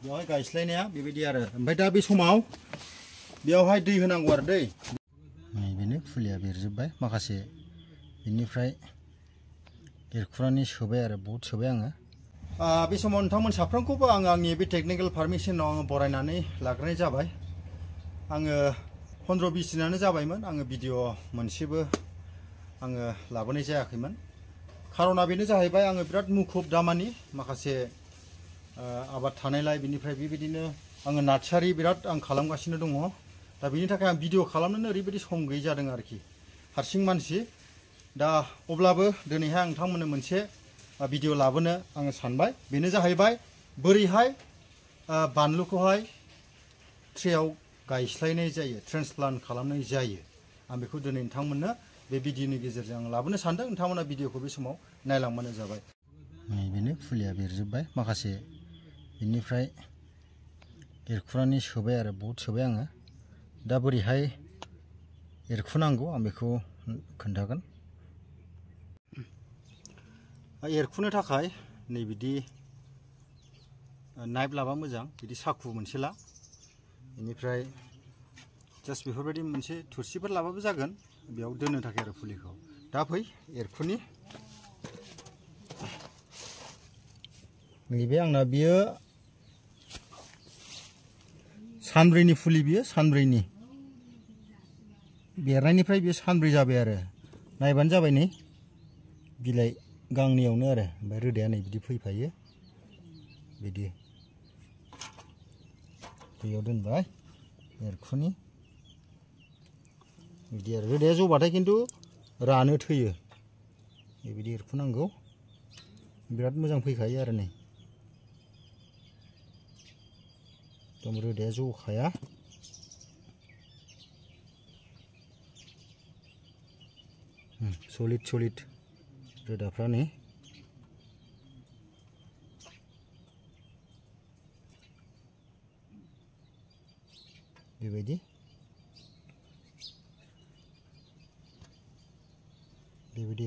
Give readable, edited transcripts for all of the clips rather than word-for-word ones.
बेवहाय गायस्लायनाया बेबायदि आरो ओमफ्राय दा बे समाव बेवहाय दै होनांगौ आरो दै बेनो फुलिया बेरजोबबाय माखासे बेनिफ्राय एरखुनानै सोबाय आरो बहुद सोबाय आङो बे समाव नोंथांमोन साफ्रोमखौबो आङो आंनि बे टेकनिकेल पारमिशनाव आङो बरायनानै लाग्रोनाय जाबाय आङो 15-20 दिनानो जाबायमोन आङो भिडिअ मोनसेबो आङो लाबोनाय जायाखैमोन खारना बेनो जाहैबाय आङो बिराद मुखुब दामानि माखासे आबाद थानायलाय बिनिफ्राय बेबायदिनो आङो नार्सारि बिराद आं खालामगासिनो दङ दा बेनि थाखाय आं भिडिअ खालामनोनो ओरैबायदि सम गैयै जादों आरोखि हारसिं मानसि दा अब्लाबो दिनैहाय आं नोंथांमोननो मोनसे भिडिअ लाबोनो आङो सानबाय बेनो जाहैबाय बोरैहाय बानलुखौहाय ट्रेयाव गायस्लायनाय जायो ट्रेन्सप्लान्ट खालामनाय जायो आं बेखौ दिनै नोंथांमोननो बे भिडिअनि गेजेरजों आं लाबोनो सानदों नोंथांमोना भिडिअखौ बे समाव नायलांबानो जाबाय बेनो फुलिया बेरजोबबाय माखासे बेनिफ्राय एरखुनानै सोबाय आरो बहुद सोबाय आङो दा बोरैहाय एरखुनांगौ आं बेखौ खोन्थागोन एरखुनो थाखाय नै बिदि नाइफ लाबा मोजां बिदि साखु मोनसे ला बेनिफ्राय जास्ट बेफोरबायदि मोनसे थुरसिफोर लाबाबो जागोन बेयाव दोननो थाखाय आरो फुलिखौ दा फै एरखुनि नैबे आंना बियो सानब्रैनि फुलि बियो सानब्रैनि बेरनायनिफ्राय बियो सानब्रै जाबाय आरो नायबानो जाबाय नै बिलाइ गांनैयावनो आरो ओमफ्राय रोदाया नै बिदि फैफायो बिदि दैयाव दोनबाय एरखुनि बिदि आरो रोदाया जौबाथाय खिन्थु रानो थैयो बेबायदि एरखुनांगौ बिराद मोजां फैखायो आरो नै एकदम रोदाया जौखाया सलिड रोदाफ्रा नै बेबायदि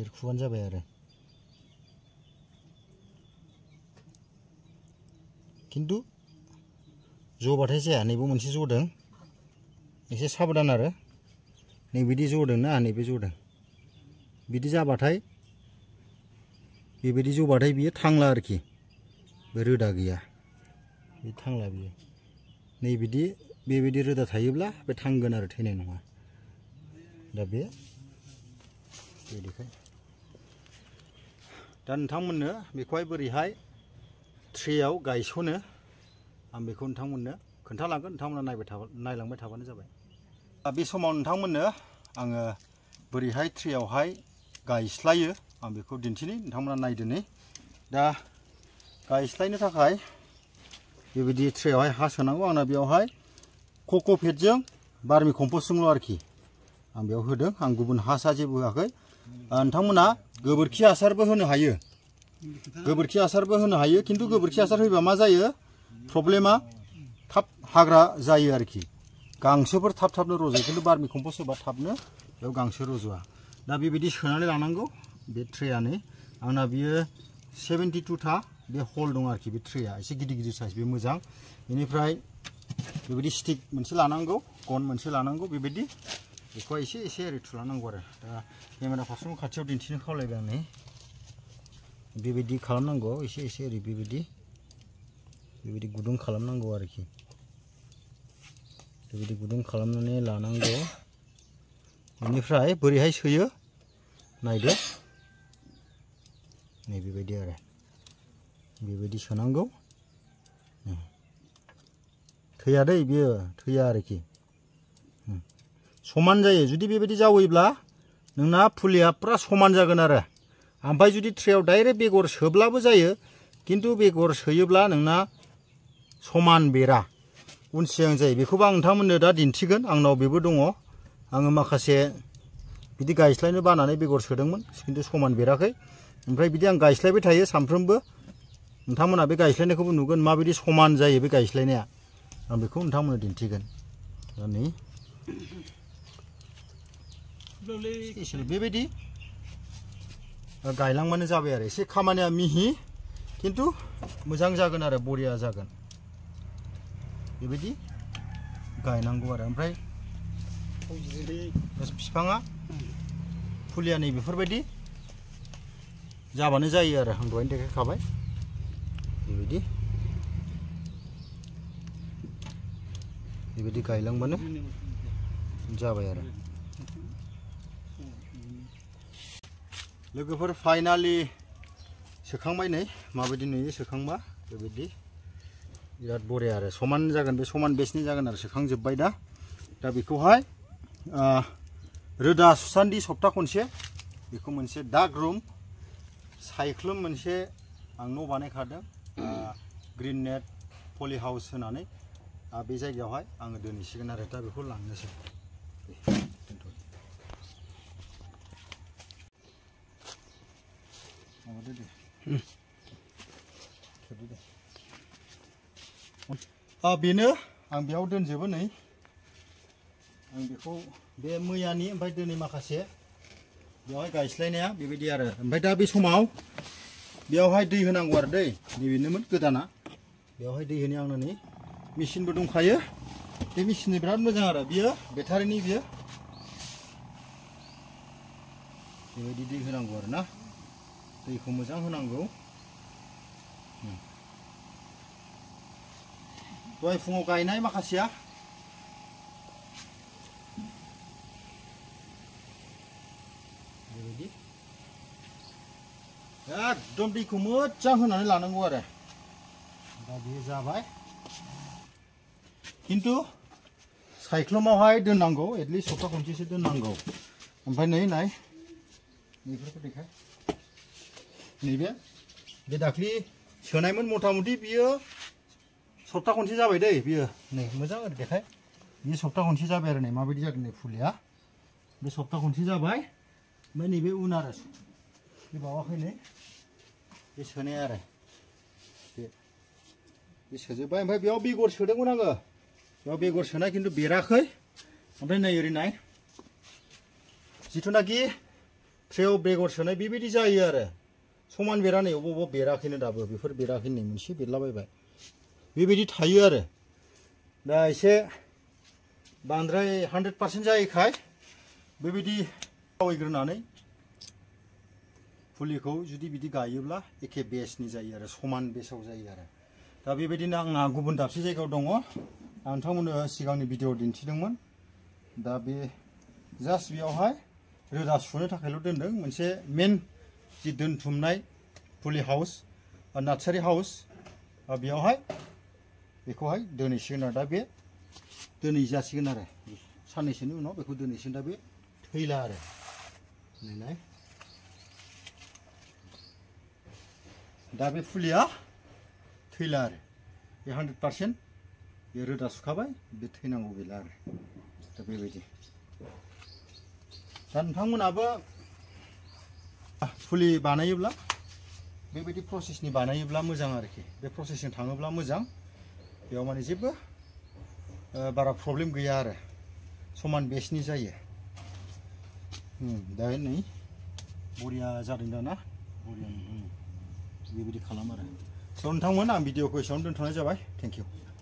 एरखुबानो जाबाय आरो खिन्थु जबाथाय जाया नैबे मोनसे जदों एसे साबधान आरो नैबिदि जदों ना नैबे जदों बिदि जाबाथाय बेबायदि जबाथाय बियो थांला आरोखि बे रोदा गैया बे थांला बियो नैबिदि बेबायदि रोदा थायोब्ला बे थांगोन आरो थैनाय नङा दा बे बिदिखाय दा नोंथांमोननो बेखौहाय बोरैहाय ट्रेयाव गायसनो आं बेखौ नोंथांमोननो खोन्थालांगोन नोंथांमोना नायलांबाय थाबानो जाबाय बे समाव नोंथांमोननो आङो बोरैहाय ट्रेयावहाय गायस्लायो आं बेखौ दिन्थिनि नोंथांमोना नायदोनि दा गायस्लायनो थाखाय बेबायदि ट्रेयावहाय हा सोनांगौ आंना बेयावहाय कक'पेटजों बार्मि कम्पस्टजोंल' आरोखि आं बेयाव होदों आं गुबुन हासार जेबो होआखै नोंथांमोना गोबोरखि हासारबो होनो हायो गोबोरखि हासारबो होनो हायो खिन्थु गोबोरखि हासार होयोबा मा जायो प्रब्लेमा थाब हाग्रा जायो आरोखि गांसोफोर थाबनो रज'यो खिन्थु बार्मि कम्पस्ट होबा थाबनो बेयाव गांसो रज'आ दा बेबायदि सोनानै लानांगौ बे ट्रेयानो आंना बियो 72 बे हल दं आरोखि बे ट्रेया एसे गिदिर साइज बे मोजां बेनिफ्राय बेबायदि स्टिक मोनसे लानांगौ गन मोनसे लानांगौ बेबायदि बेखौ एसे ओरै थुलांनांगौ आरो दा केमेरा पार्सनखौ खाथियाव दिन्थिनो खावलायबाय आं नै बेबायदि खालामनांगौ एसे ओरै बेबायदि गुदुं खालामनांगौ आरोखि बेबायदि गुदुं खालामनानै लानांगौ बेनिफ्राय बोरैहाय सोयो नायदो नै बेबायदि आरो बेबायदि सोनांगौ थैया दै बियो थैया आरोखि समान जायो जुदि बेबायदि जावोब्ला नोंना फुलिया पुरा समान जागोन आरो ओमफ्राय जुदि ट्रेयाव डाइरेक्ट बेगर सोब्लाबो जायो खिन्थु बेगर सोयोब्ला नोंना समान बेरा उन सिगां जायो बेखौबो आं नोंथांमोननो दा दिन्थिगोन आंनाव बेबो दङ आङो माखासे बिदि गायस्लायनो बानानै बेगर सोदोंमोन खिन्थु समान बेराखै ओमफ्राय बिदि आं गायस्लायबाय थायो सानफ्रोमबो नोंथांमोना बे गायस्लायनायखौबो नुगोन माबायदि समान जायो बे गायस्लायनाया आं बेखौ नोंथांमोननो दिन्थिगोन दा नै बेबायदि गायलांबानो जाबाय आरो एसे खामानिया मिहि किन्तु मोजां जागोन आरो बरिया जागोन बेबायदि गायनांगौ आरो ओमफ्राय बिफाङा फुलिया नै बेफोरबायदि जाबानो जायो आरो आं दहायनो देखायखाबाय बेबायदि गायलांबानो जाबाय आरो लोगोफोर फाइनालि सोखांबाय नै माबायदि नुयो सोखांबा बेबायदि बिराद बरिया आरो समान जागोन बे समान बेसनि जागोन आरो सोखांजोब्बाय दा बेखौहाय रोदा सुसान्दि सप्ता खनसे बेखौ मोनसे डार्क रुम सायख्लुम मोनसे आं न' बानायखादों ग्रिन नेट पलि हाउस होनानै बे जायगायावहाय आङो दोनहैसिगोन आरो दा बेखौ लांनोसै बेनो आं बेयाव दोनजोबो नै आं बेखौ बे मैयानि ओमफ्राय दिनै माखासे बेवहाय गायस्लायनाया बेबायदि आरो ओमफ्राय दा बे समाव बेयावहाय दै होनांगौ आरो दै नैबेनोमोन गोदाना बेवहाय दै होनो आंनो नै मेचिनबो दंखायो बे मेचिननि बिराद मोजां आरो बियो बेटारिनि बियो बेबायदि दै होनांगौ आरो ना दैखौ मोजां होनांगौ दहाय फुङाव गायनाय माखासेया बेबायदि एकदम दैखौ मोजां होनानै लानांगौ आरो दा बेयो जाबाय खिन्थु सायख्लुमावहाय दोननांगौ एटलिस्ट सप्ता खनसेसो दोननांगौ ओमफ्राय नै नाय नैफोरखौ देखाय नैबे बे दाख्लि सोनायमोन मथा मथि बियो सप्ता खनसे जाबाय दै बियो नै मोजां ओरै देखाय बियो सप्ता खनसे जाबाय आरो नै माबायदि जादों नै फुलिया बे सप्ता खनसे जाबाय ओमफ्राय नैबे उन आरो बे बावाखै नै बे सोनाय आरो बे सोजोब्बाय ओमफ्राय बेयाव बेगर सोदोंमोन आङो बेयाव बेगर सोनाय खिन्थु बेराखै ओमफ्राय नै ओरै नाय जिथुनाखि ट्रेयाव बेगर सोनाय बेबायदि जायो आरो समान बेरा नै अबावबा बेराखैनो दाबो बेफोर बेराखै नै मोनसे बेरलाबायबाय बेबायदि थायो आरो दा एसे बांद्राय 100% जायैखाय बेबायदि आवैग्रोनानै फुलिखौ जुदि बिदि गायोब्ला एखे बेसनि जायो आरो समान बेसाव जायो आरो दा बेबायदिनो आंहा गुबुन दाबसे जायगायाव दङ आं नोंथांमोननो सिगांनि भिडिअ दिन्थिदोंमोन दा बे जास्ट बेयावहाय रोदा सुनो थाखायल' दोनदों मोनसे मेन जि दोनथुमनाय फुलि हाउस नार्सारि हाउस बेयावहाय बेखौहाय दोनहैसिगोन आरो दा बे दोनहैजासिगोन आरो साननैसोनि उनाव बेखौ दोनहैसिगोन दा बे थैला आरो नायनाय दा बे फुलिया थैला आरो बे 100% बे रोदा सुखाबाय बे थैनांगौ गैला आरो दा बेबायदि दा नोंथांमोनाबो फुलि बानायोब्ला बेबायदि प्रसेसनि बानायोब्ला मोजां आरोखि बे प्रसेसजों थाङोब्ला मोजां बेयाव माने जेबो बारा प्रब्लेम गैया आरो समान बेसनि जायो दा नै बरिया जादों दा ना बरिया बेबायदि खालाम आरो स' नोंथांमोन आं भिडिअखौ एसेयावनो दोनथ'नाय जाबाय थेंक इउ